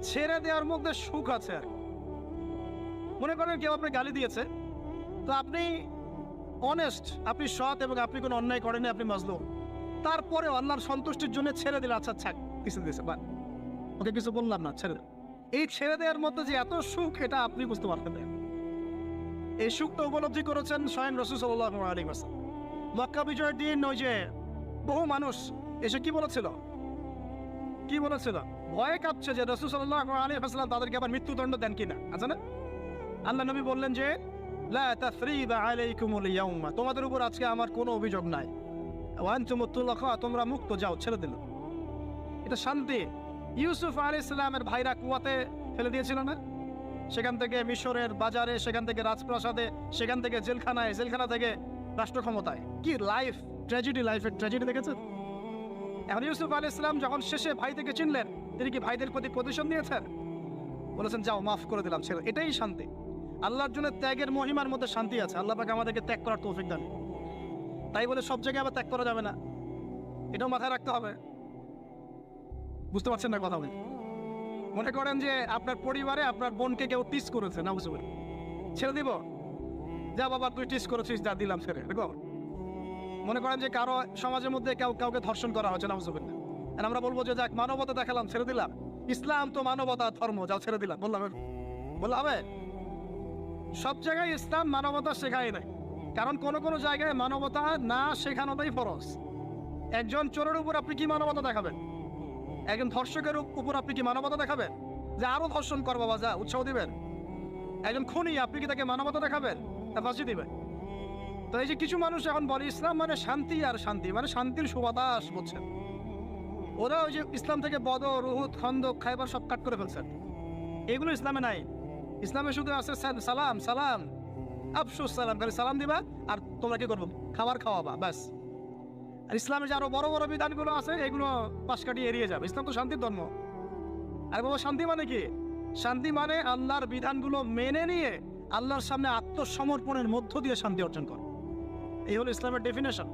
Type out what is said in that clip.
ছেড়ে দেওয়ার মধ্যে সুখ আছে। আর মনে করেন কেউ আপনি গালি দিয়েছে, তো আপনি অনেস্ট, আপনি সৎ এবং আপনি কোনো অন্যায় করেনি, আপনি মাজলুম, তারপরেও আল্লাহর সন্তুষ্টির জন্য ছেড়ে দিলে, আচ্ছা ছাক কিছু দিয়েছে বা ওকে কিছু বললাম না, ছেড়ে দিল। এই ছেড়ে দেওয়ার মধ্যে যে এত সুখ, এটা আপনি বুঝতে পারতেন না। এই সুখটা উপলব্ধি করেছেন স্বয়ং রাসূল সাল্লাল্লাহু আলাইহি ওয়াসাল্লাম। মক্কা বিজয়ের দিন ওই যে বহু মানুষ এসে কি বলেছিল, ভয়ে কাঁপছে যে রাসূল সাল্লাল্লাহু আলাইহি ওয়াসাল্লাম তাদেরকে আবার মৃত্যুদণ্ড দেন কিনা, আছে না? আল্লাহ নবী বললেন যে লা তাসরিবা আলাইকুমুল ইয়াউমা, তোমাদের উপর আজকে আমার কোনো অভিযোগ নাই, ওয়া আনতুমুত তুলাকা, তোমরা মুক্ত, যাও, ছেড়ে দিল। এটা শান্তি। ইউসুফ আলাইহিস সালামের ভাইরা কুয়াতে ফেলে দিয়েছিল না, সেখান থেকে মিশরের বাজারে, সেখান থেকে রাজপ্রাসাদে, সেখান থেকে জেলখানায়, জেলখানা থেকে রাষ্ট্র ক্ষমতায়। কি লাইফ ট্র্যাজেডি, লাইফের ট্র্যাজেডি দেখেছেন? এখন ইউসুফ আলাইহিস সালাম যখন শেষে ভাই থেকে চিনলেন, তিনি কি ভাইদের প্রতি প্রতিশোধ নিয়েছেন? বলেছেন যাও, মাফ করে দিলাম, ছেড়ে। এটাই শান্তি। আল্লাহর জন্য ত্যাগের মহিমার মধ্যে শান্তি আছে। আল্লাহ পাক আমাদেরকে ত্যাগ করার তৌফিক দান। তাই বলে সব জায়গায় আবার ত্যাগ করা যাবে না, এটাও মাথায় রাখতে হবে। বুঝতে পারছেন না কথা বলে? মনে করেন যে আপনার পরিবারে আপনার বোনকে কেউ টিস করেছে, না বুঝতে, ছেড়ে দিব? যা বাবা তুই টিস করেছিস, যা দিলাম, ছেড়ে দেখো। মনে করেন যে কারো সমাজের মধ্যে কাউকে ধর্ষণ করা হচ্ছে, না বুঝতে, আর আমরা বলবো যে যাক মানবতা দেখালাম, ছেড়ে দিলাম, ইসলাম তো মানবতা ধর্ম, যাও ছেড়ে দিলাম, বললাম হবে? সব জায়গায় ইসলাম মানবতা শেখায় নাই, কারণ কোনো জায়গায় মানবতা না শেখানোটাই ফরজ। একজন চোরের উপর আপনি কি মানবতা দেখাবেন? একজন ধর্ষকের উপর আপনি কি মানবতা দেখাবেন যে আরো ধর্ষণ কর বাবা, যা, উৎসাহ দিবেন? একজন খুনি, আপনি কি তাকে মানবতা দেখাবেন? তা ফাঁসি দিবেন? তো এই যে কিছু মানুষ এখন বলে ইসলাম মানে শান্তি, আর শান্তি মানে শান্তির সুবাতাস, বুঝছেন? ওরা ওই যে ইসলাম থেকে বদর, উহুদ, খন্দক, খায়বার সব কাট করে ফেলছেন। এগুলো ইসলামে নাই। ইসলামে শুধু আছে সালাম, সালাম, আফসুস সালাম, খালি সালাম দিবা আর তোমরা কি করবো, খাবার খাওয়াবা, ব্যাস। আর ইসলামের যে আরো বড় বড় বিধানগুলো আছে, এগুলো পাশ কাটিয়ে এড়িয়ে যাবে। ইসলাম তো শান্তির ধর্ম। আর বাবা শান্তি মানে কি? শান্তি মানে আল্লাহর বিধানগুলো মেনে নিয়ে আল্লাহর সামনে আত্মসমর্পণের মধ্য দিয়ে শান্তি অর্জন কর। এই হলো ইসলামের ডেফিনেশন।